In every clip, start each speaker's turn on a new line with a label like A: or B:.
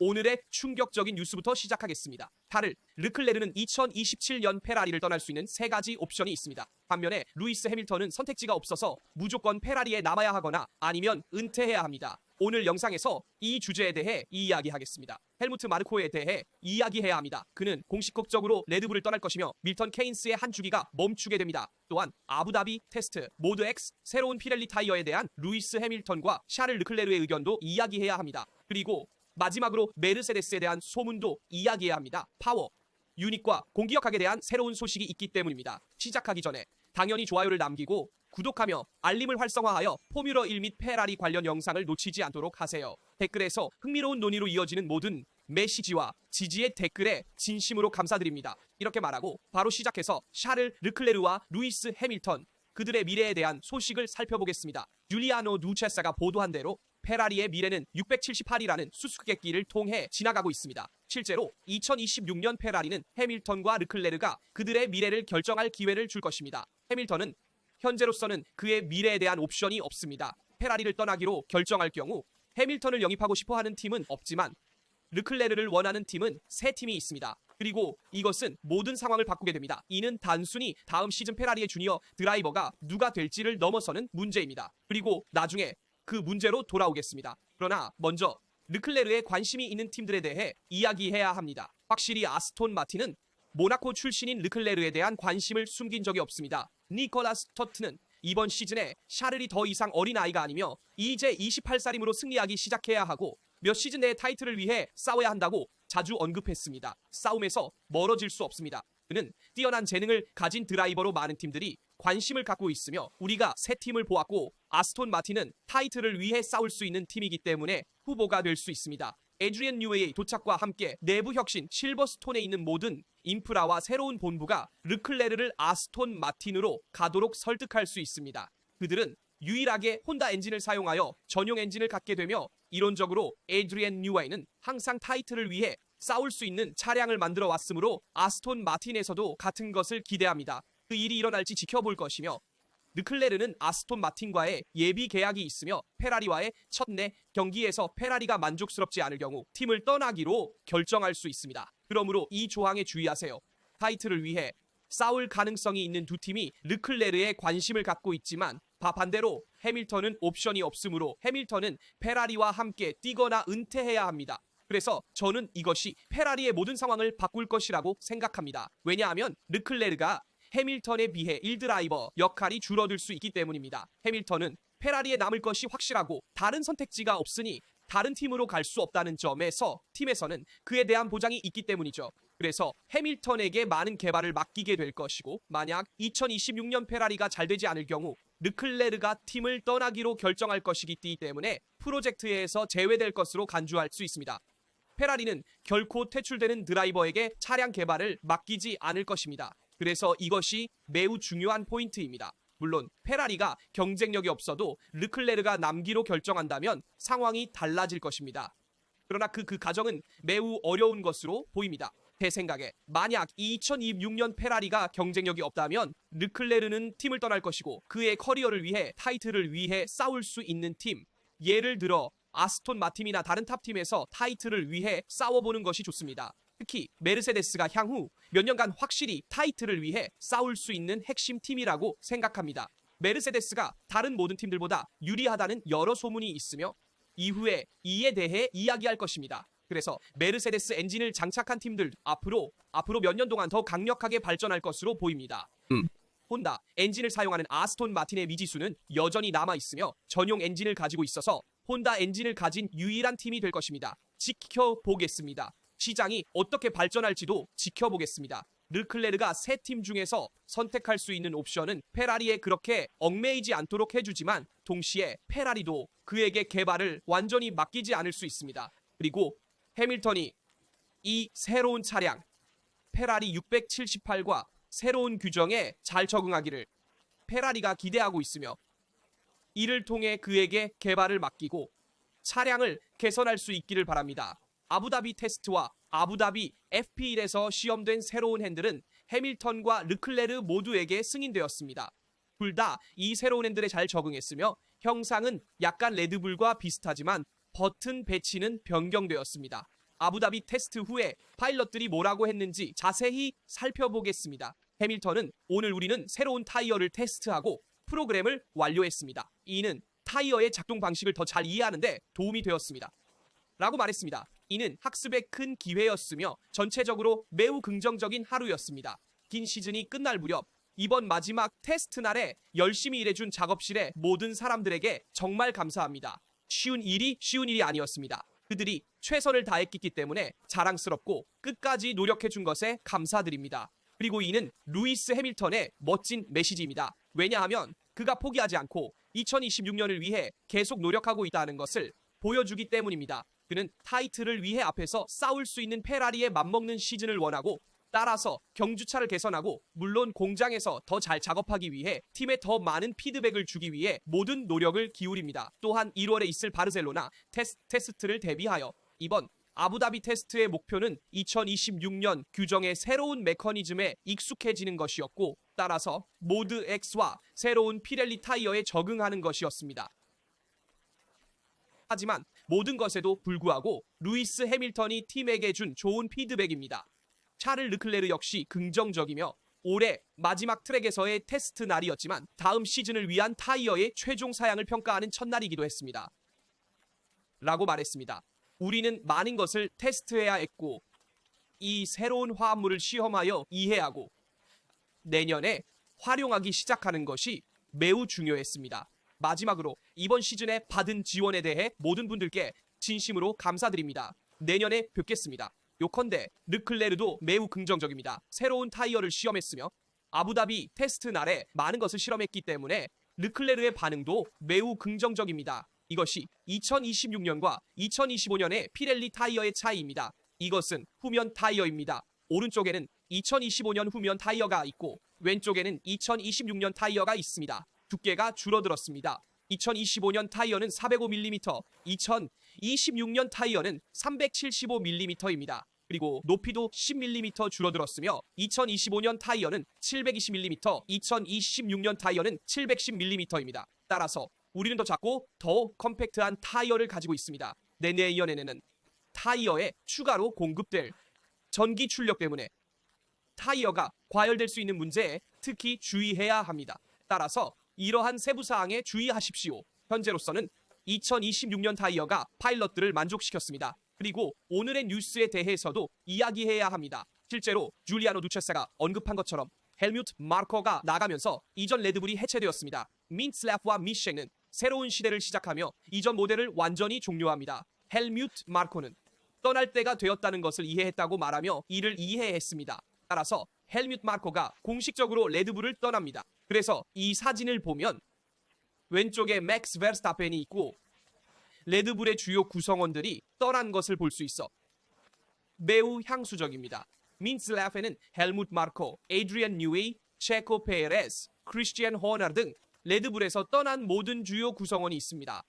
A: 오늘의 충격적인 뉴스부터 시작하겠습니다. 카를 르클레르는 2027년 페라리를 떠날 수 있는 3가지 옵션이 있습니다. 반면에 루이스 해밀턴은 선택지가 없어서 무조건 페라리에 남아야 하거나 아니면 은퇴해야 합니다. 오늘 영상에서 이 주제에 대해 이야기하겠습니다. 헬무트 마르코에 대해 이야기해야 합니다. 그는 공식적으로 레드불을 떠날 것이며 밀턴 케인스의 한 주기가 멈추게 됩니다. 또한 아부다비 테스트, 모드 X, 새로운 피렐리 타이어에 대한 루이스 해밀턴과 샤를 르클레르의 의견도 이야기해야 합니다. 그리고 마지막으로 메르세데스에 대한 소문도 이야기해야 합니다. 파워, 유닛과 공기역학에 대한 새로운 소식이 있기 때문입니다. 시작하기 전에 당연히 좋아요를 남기고 구독하며 알림을 활성화하여 포뮬러 1 및 페라리 관련 영상을 놓치지 않도록 하세요. 댓글에서 흥미로운 논의로 이어지는 모든 메시지와 지지의 댓글에 진심으로 감사드립니다. 이렇게 말하고 바로 시작해서 샤를 르클레르와 루이스 해밀턴, 그들의 미래에 대한 소식을 살펴보겠습니다. 줄리아노 누체사가 보도한 대로 페라리의 미래는 678이라는 수수께끼를 통해 지나가고 있습니다. 실제로 2026년 페라리는 해밀턴과 르클레르가 그들의 미래를 결정할 기회를 줄 것입니다. 해밀턴은 현재로서는 그의 미래에 대한 옵션이 없습니다. 페라리를 떠나기로 결정할 경우 해밀턴을 영입하고 싶어하는 팀은 없지만 르클레르를 원하는 팀은 3팀이 있습니다. 그리고 이것은 모든 상황을 바꾸게 됩니다. 이는 단순히 다음 시즌 페라리의 주니어 드라이버가 누가 될지를 넘어서는 문제입니다. 그리고 나중에 그 문제로 돌아오겠습니다. 그러나 먼저 르클레르에 관심이 있는 팀들에 대해 이야기해야 합니다. 확실히 아스톤 마틴은 모나코 출신인 르클레르에 대한 관심을 숨긴 적이 없습니다. 니콜라스 터트는 이번 시즌에 샤를이 더 이상 어린아이가 아니며 이제 28살이므로 승리하기 시작해야 하고 몇 시즌 내에 타이틀을 위해 싸워야 한다고 자주 언급했습니다. 싸움에서 멀어질 수 없습니다. 그는 뛰어난 재능을 가진 드라이버로 많은 팀들이 관심을 갖고 있으며 우리가 3팀을 보았고 아스톤 마틴은 타이틀을 위해 싸울 수 있는 팀이기 때문에 후보가 될 수 있습니다. 에드리언 뉴웨이의 도착과 함께 내부 혁신 실버스톤에 있는 모든 인프라와 새로운 본부가 르클레르를 아스톤 마틴으로 가도록 설득할 수 있습니다. 그들은 유일하게 혼다 엔진을 사용하여 전용 엔진을 갖게 되며 이론적으로 에드리언 뉴웨이는 항상 타이틀을 위해 싸울 수 있는 차량을 만들어 왔으므로 아스톤 마틴에서도 같은 것을 기대합니다. 그 일이 일어날지 지켜볼 것이며 르클레르는 아스톤 마틴과의 예비 계약이 있으며 페라리와의 첫 내 경기에서 페라리가 만족스럽지 않을 경우 팀을 떠나기로 결정할 수 있습니다. 그러므로 이 조항에 주의하세요. 타이틀을 위해 싸울 가능성이 있는 두 팀이 르클레르에 관심을 갖고 있지만 반대로 해밀턴은 옵션이 없으므로 해밀턴은 페라리와 함께 뛰거나 은퇴해야 합니다. 그래서 저는 이것이 페라리의 모든 상황을 바꿀 것이라고 생각합니다. 왜냐하면 르클레르가 해밀턴에 비해 1드라이버 역할이 줄어들 수 있기 때문입니다. 해밀턴은 페라리에 남을 것이 확실하고 다른 선택지가 없으니 다른 팀으로 갈 수 없다는 점에서 팀에서는 그에 대한 보장이 있기 때문이죠. 그래서 해밀턴에게 많은 개발을 맡기게 될 것이고 만약 2026년 페라리가 잘 되지 않을 경우 르클레르가 팀을 떠나기로 결정할 것이기 때문에 프로젝트에서 제외될 것으로 간주할 수 있습니다. 페라리는 결코 퇴출되는 드라이버에게 차량 개발을 맡기지 않을 것입니다. 그래서 이것이 매우 중요한 포인트입니다. 물론 페라리가 경쟁력이 없어도 르클레르가 남기로 결정한다면 상황이 달라질 것입니다. 그러나 그 과정은 매우 어려운 것으로 보입니다. 제 생각에 만약 2026년 페라리가 경쟁력이 없다면 르클레르는 팀을 떠날 것이고 그의 커리어를 위해 타이틀을 위해 싸울 수 있는 팀, 예를 들어 아스톤 마틴이나 다른 탑팀에서 타이틀을 위해 싸워보는 것이 좋습니다. 특히 메르세데스가 향후 몇 년간 확실히 타이틀을 위해 싸울 수 있는 핵심 팀이라고 생각합니다. 메르세데스가 다른 모든 팀들보다 유리하다는 여러 소문이 있으며 이후에 이에 대해 이야기할 것입니다. 그래서 메르세데스 엔진을 장착한 팀들 앞으로 몇 년 동안 더 강력하게 발전할 것으로 보입니다. 혼다 엔진을 사용하는 아스톤 마틴의 미지수는 여전히 남아있으며 전용 엔진을 가지고 있어서 혼다 엔진을 가진 유일한 팀이 될 것입니다. 지켜보겠습니다. 시장이 어떻게 발전할지도 지켜보겠습니다. 르클레르가 3팀 중에서 선택할 수 있는 옵션은 페라리에 그렇게 얽매이지 않도록 해주지만 동시에 페라리도 그에게 개발을 완전히 맡기지 않을 수 있습니다. 그리고 해밀턴이 이 새로운 차량 페라리 678과 새로운 규정에 잘 적응하기를 페라리가 기대하고 있으며 이를 통해 그에게 개발을 맡기고 차량을 개선할 수 있기를 바랍니다. 아부다비 테스트와 아부다비 F1에서 시험된 새로운 핸들은 해밀턴과 르클레르 모두에게 승인되었습니다. 둘 다 이 새로운 핸들에 잘 적응했으며 형상은 약간 레드불과 비슷하지만 버튼 배치는 변경되었습니다. 아부다비 테스트 후에 파일럿들이 뭐라고 했는지 자세히 살펴보겠습니다. 해밀턴은 오늘 우리는 새로운 타이어를 테스트하고 프로그램을 완료했습니다. 이는 타이어의 작동 방식을 더 잘 이해하는데 도움이 되었습니다. 라고 말했습니다. 이는 학습의 큰 기회였으며 전체적으로 매우 긍정적인 하루였습니다. 긴 시즌이 끝날 무렵 이번 마지막 테스트 날에 열심히 일해준 작업실의 모든 사람들에게 정말 감사합니다. 쉬운 일이 아니었습니다. 그들이 최선을 다했기 때문에 자랑스럽고 끝까지 노력해준 것에 감사드립니다. 그리고 이는 루이스 해밀턴의 멋진 메시지입니다. 왜냐하면 그가 포기하지 않고 2026년을 위해 계속 노력하고 있다는 것을 보여주기 때문입니다. 그는 타이틀을 위해 앞에서 싸울 수 있는 페라리에 맞먹는 시즌을 원하고 따라서 경주차를 개선하고 물론 공장에서 더 잘 작업하기 위해 팀에 더 많은 피드백을 주기 위해 모든 노력을 기울입니다. 또한 1월에 있을 바르셀로나 테스트를 대비하여 이번 아부다비 테스트의 목표는 2026년 규정의 새로운 메커니즘에 익숙해지는 것이었고 따라서 모드 X와 새로운 피렐리 타이어에 적응하는 것이었습니다. 하지만 모든 것에도 불구하고 루이스 해밀턴이 팀에게 준 좋은 피드백입니다. 샤를 르클레르 역시 긍정적이며 올해 마지막 트랙에서의 테스트 날이었지만 다음 시즌을 위한 타이어의 최종 사양을 평가하는 첫날이기도 했습니다. 라고 말했습니다. 우리는 많은 것을 테스트해야 했고 이 새로운 화합물을 시험하여 이해하고 내년에 활용하기 시작하는 것이 매우 중요했습니다. 마지막으로 이번 시즌에 받은 지원에 대해 모든 분들께 진심으로 감사드립니다. 내년에 뵙겠습니다. 요컨대 르클레르도 매우 긍정적입니다. 새로운 타이어를 시험했으며 아부다비 테스트 날에 많은 것을 실험했기 때문에 르클레르의 반응도 매우 긍정적입니다. 이것이 2026년과 2025년의 피렐리 타이어의 차이입니다. 이것은 후면 타이어입니다. 오른쪽에는 2025년 후면 타이어가 있고 왼쪽에는 2026년 타이어가 있습니다. 두께가 줄어들었습니다. 2025년 타이어는 405mm, 2026년 타이어는 375mm입니다. 그리고 높이도 10mm 줄어들었으며 2025년 타이어는 720mm, 2026년 타이어는 710mm입니다. 따라서 우리는 더 작고 더 컴팩트한 타이어를 가지고 있습니다. 내년에는 타이어에 추가로 공급될 전기 출력 때문에 타이어가 과열될 수 있는 문제에 특히 주의해야 합니다. 따라서 이러한 세부사항에 주의하십시오. 현재로서는 2026년 타이어가 파일럿들을 만족시켰습니다. 그리고 오늘의 뉴스에 대해서도 이야기해야 합니다. 실제로 줄리아노 누체사가 언급한 것처럼 헬뮤트 마르코가 나가면서 이전 레드불이 해체되었습니다. 민슬라프와 미셴은 새로운 시대를 시작하며 이전 모델을 완전히 종료합니다. 헬뮤트 마르코는 떠날 때가 되었다는 것을 이해했다고 말하며 이를 이해했습니다. 따라서 헬뮤트 마르코가 공식적으로 레드불을 떠납니다. 그래서 이 사진을 보면 왼쪽에 맥스 베르스타펜이 있고 레드불의 주요 구성원들이 떠난 것을 볼 수 있어 매우 향수적입니다. 민슬라페는 헬무트 마르코, 에드리안 뉴웨이, 체코 페레스, 크리스티안 호너 등 레드불에서 떠난 모든 주요 구성원이 있습니다.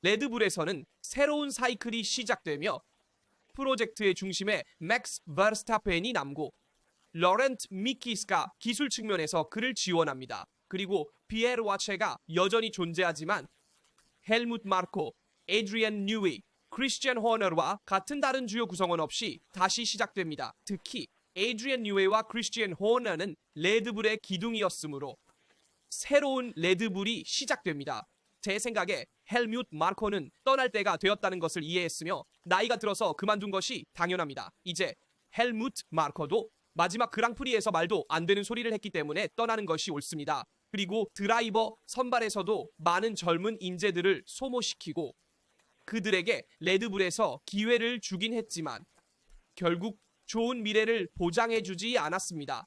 A: 레드불에서는 새로운 사이클이 시작되며 프로젝트의 중심에 맥스 베르스타펜이 남고 로렌트 미키스가 기술 측면에서 그를 지원합니다. 그리고 피에르 와체가 여전히 존재하지만 헬무트 마르코, 에드리안 뉴웨이, 크리스티안 호너와 같은 다른 주요 구성원 없이 다시 시작됩니다. 특히 에드리안 뉴웨이와 크리스티안 호너는 레드불의 기둥이었으므로 새로운 레드불이 시작됩니다. 제 생각에 헬뮤트 마르코는 떠날 때가 되었다는 것을 이해했으며 나이가 들어서 그만둔 것이 당연합니다. 이제 헬뮤트 마르코도 마지막 그랑프리에서 말도 안 되는 소리를 했기 때문에 떠나는 것이 옳습니다. 그리고 드라이버 선발에서도 많은 젊은 인재들을 소모시키고 그들에게 레드불에서 기회를 주긴 했지만 결국 좋은 미래를 보장해주지 않았습니다.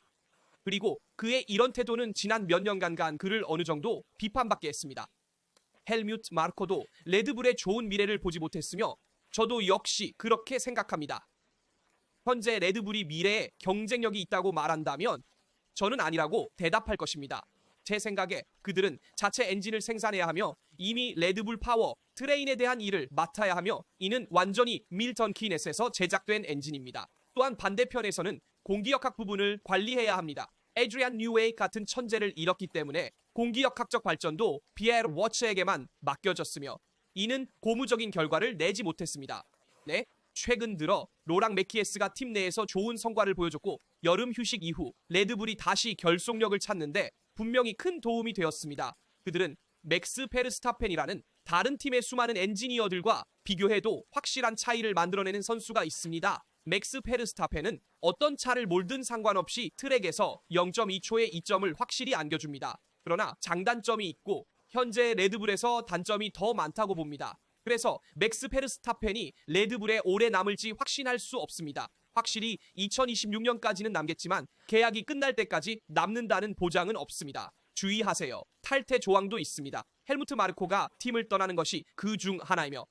A: 그리고 그의 이런 태도는 지난 몇 년간 그를 어느 정도 비판받게 했습니다. 헬뮤트 마르코도 레드불의 좋은 미래를 보지 못했으며 저도 역시 그렇게 생각합니다. 현재 레드불이 미래에 경쟁력이 있다고 말한다면 저는 아니라고 대답할 것입니다. 제 생각에 그들은 자체 엔진을 생산해야 하며 이미 레드불 파워, 트레인에 대한 일을 맡아야 하며 이는 완전히 밀턴 키넷에서 제작된 엔진입니다. 또한 반대편에서는 공기역학 부분을 관리해야 합니다. 에드리안 뉴웨이 같은 천재를 잃었기 때문에 공기역학적 발전도 피에르 워츠에게만 맡겨졌으며 이는 고무적인 결과를 내지 못했습니다. 네, 최근 들어 로랑 매키에스가 팀 내에서 좋은 성과를 보여줬고 여름 휴식 이후 레드불이 다시 결속력을 찾는데 분명히 큰 도움이 되었습니다. 그들은 맥스 페르스타펜이라는 다른 팀의 수많은 엔지니어들과 비교해도 확실한 차이를 만들어내는 선수가 있습니다. 맥스 페르스타펜은 어떤 차를 몰든 상관없이 트랙에서 0.2초의 이점을 확실히 안겨줍니다. 그러나 장단점이 있고 현재 레드불에서 단점이 더 많다고 봅니다. 그래서 맥스 페르스타펜이 레드불에 오래 남을지 확신할 수 없습니다. 확실히 2026년까지는 남겠지만 계약이 끝날 때까지 남는다는 보장은 없습니다. 주의하세요. 탈퇴 조항도 있습니다. 헬무트 마르코가 팀을 떠나는 것이 그 중 하나이며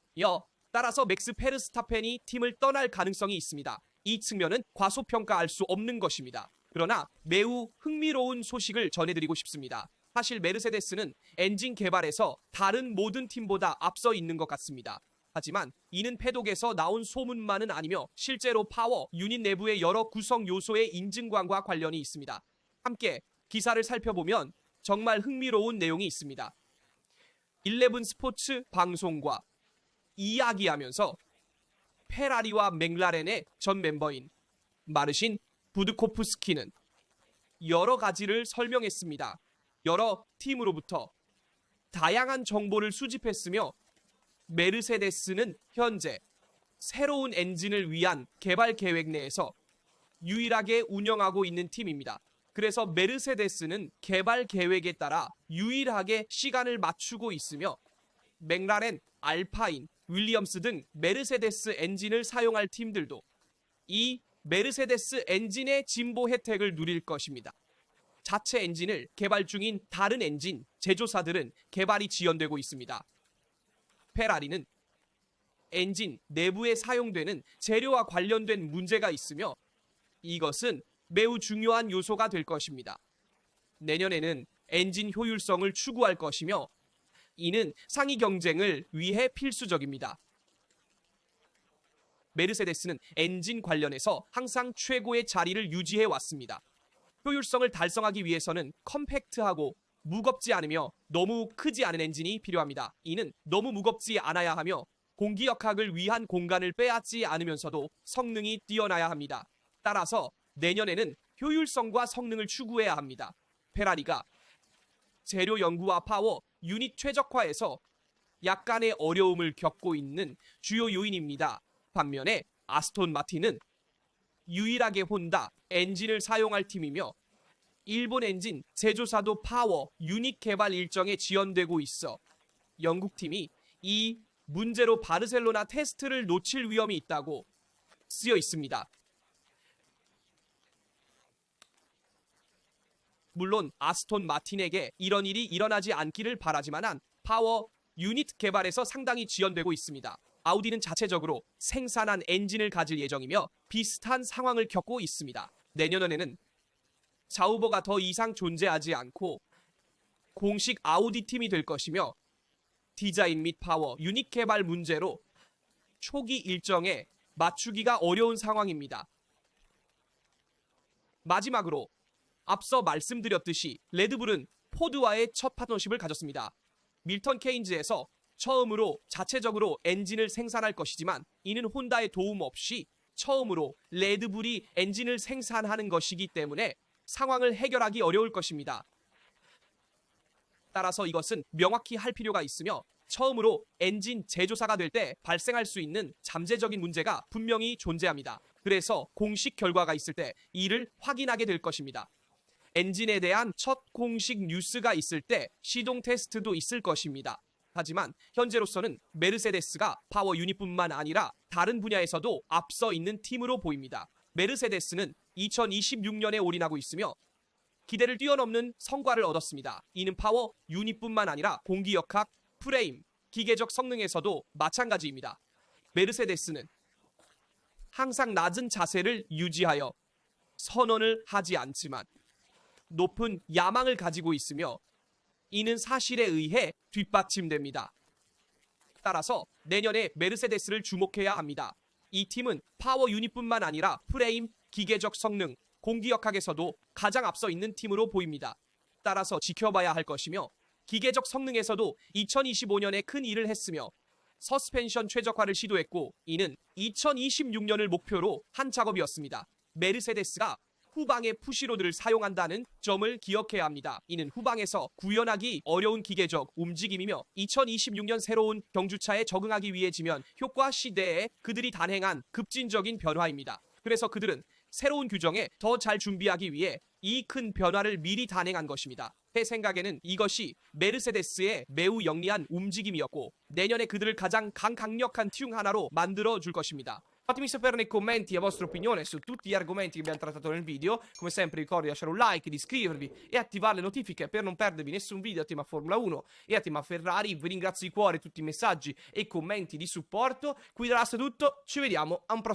A: 따라서 맥스 페르스타펜이 팀을 떠날 가능성이 있습니다. 이 측면은 과소평가할 수 없는 것입니다. 그러나 매우 흥미로운 소식을 전해드리고 싶습니다. 사실 메르세데스는 엔진 개발에서 다른 모든 팀보다 앞서 있는 것 같습니다. 하지만 이는 패독에서 나온 소문만은 아니며 실제로 파워 유닛 내부의 여러 구성 요소의 인증관과 관련이 있습니다. 함께 기사를 살펴보면 정말 흥미로운 내용이 있습니다. 11 스포츠 방송과 이야기하면서 페라리와 맥라렌의 전 멤버인 마르신 부드코프스키는 여러 가지를 설명했습니다. 여러 팀으로부터 다양한 정보를 수집했으며 메르세데스는 현재 새로운 엔진을 위한 개발 계획 내에서 유일하게 운영하고 있는 팀입니다. 그래서 메르세데스는 개발 계획에 따라 유일하게 시간을 맞추고 있으며 맥라렌, 알파인, 윌리엄스 등 메르세데스 엔진을 사용할 팀들도 이 메르세데스 엔진의 진보 혜택을 누릴 것입니다. 자체 엔진을 개발 중인 다른 엔진 제조사들은 개발이 지연되고 있습니다. 페라리는 엔진 내부에 사용되는 재료와 관련된 문제가 있으며 이것은 매우 중요한 요소가 될 것입니다. 내년에는 엔진 효율성을 추구할 것이며 이는 상위 경쟁을 위해 필수적입니다. 메르세데스는 엔진 관련해서 항상 최고의 자리를 유지해 왔습니다. 효율성을 달성하기 위해서는 컴팩트하고 무겁지 않으며 너무 크지 않은 엔진이 필요합니다. 이는 너무 무겁지 않아야 하며 공기역학을 위한 공간을 빼앗지 않으면서도 성능이 뛰어나야 합니다. 따라서 내년에는 효율성과 성능을 추구해야 합니다. 페라리가 재료 연구와 파워, 유닛 최적화에서 약간의 어려움을 겪고 있는 주요 요인입니다. 반면에 아스톤 마틴은 유일하게 혼다 엔진을 사용할 팀이며 일본 엔진 제조사도 파워, 유닛 개발 일정에 지연되고 있어 영국팀이 이 문제로 바르셀로나 테스트를 놓칠 위험이 있다고 쓰여 있습니다. 물론 아스톤 마틴에게 이런 일이 일어나지 않기를 바라지만 파워 유닛 개발에서 상당히 지연되고 있습니다. 아우디는 자체적으로 생산한 엔진을 가질 예정이며 비슷한 상황을 겪고 있습니다. 내년에는 자우버가 더 이상 존재하지 않고 공식 아우디 팀이 될 것이며 디자인 및 파워, 유닛 개발 문제로 초기 일정에 맞추기가 어려운 상황입니다. 마지막으로 앞서 말씀드렸듯이 레드불은 포드와의 첫 파트너십을 가졌습니다. 밀턴 케인즈에서 처음으로 자체적으로 엔진을 생산할 것이지만 이는 혼다의 도움 없이 처음으로 레드불이 엔진을 생산하는 것이기 때문에 상황을 해결하기 어려울 것입니다. 따라서 이것은 명확히 할 필요가 있으며 처음으로 엔진 제조사가 될 때 발생할 수 있는 잠재적인 문제가 분명히 존재합니다. 그래서 공식 결과가 있을 때 이를 확인하게 될 것입니다. 엔진에 대한 첫 공식 뉴스가 있을 때 시동 테스트도 있을 것입니다. 하지만 현재로서는 메르세데스가 파워 유닛뿐만 아니라 다른 분야에서도 앞서 있는 팀으로 보입니다. 메르세데스는 2026년에 올인하고 있으며 기대를 뛰어넘는 성과를 얻었습니다. 이는 파워 유닛뿐만 아니라 공기역학, 프레임, 기계적 성능에서도 마찬가지입니다. 메르세데스는 항상 낮은 자세를 유지하여 선언을 하지 않지만 높은 야망을 가지고 있으며 이는 사실에 의해 뒷받침됩니다. 따라서 내년에 메르세데스를 주목해야 합니다. 이 팀은 파워 유닛뿐만 아니라 프레임, 기계적 성능, 공기역학에서도 가장 앞서 있는 팀으로 보입니다. 따라서 지켜봐야 할 것이며 기계적 성능에서도 2025년에 큰 일을 했으며 서스펜션 최적화를 시도했고 이는 2026년을 목표로 한 작업이었습니다. 메르세데스가 후방에 푸시로드를 사용한다는 점을 기억해야 합니다. 이는 후방에서 구현하기 어려운 기계적 움직임이며 2026년 새로운 경주차에 적응하기 위해지면 효과 시대에 그들이 단행한 급진적인 변화입니다. 그래서 그들은 새로운 규정에 더 잘 준비하기 위해 이 큰 변화를 미리 단행한 것입니다. 제 생각에는 이것이 메르세데스의 매우 영리한 움직임이었고 내년에 그들을 가장 강력한 튜닝 하나로 만들어 줄 것입니다.
B: Fatemi sapere nei commenti la vostra opinione su tutti gli argomenti che abbiamo trattato nel video. Come sempre ricordo di lasciare un like, di iscrivervi e attivare le notifiche per non perdervi nessun video a tema Formula 1 e a tema Ferrari. Vi ringrazio di cuore tutti i messaggi e i commenti di supporto. Qui da Last è tutto, ci vediamo a un prossimo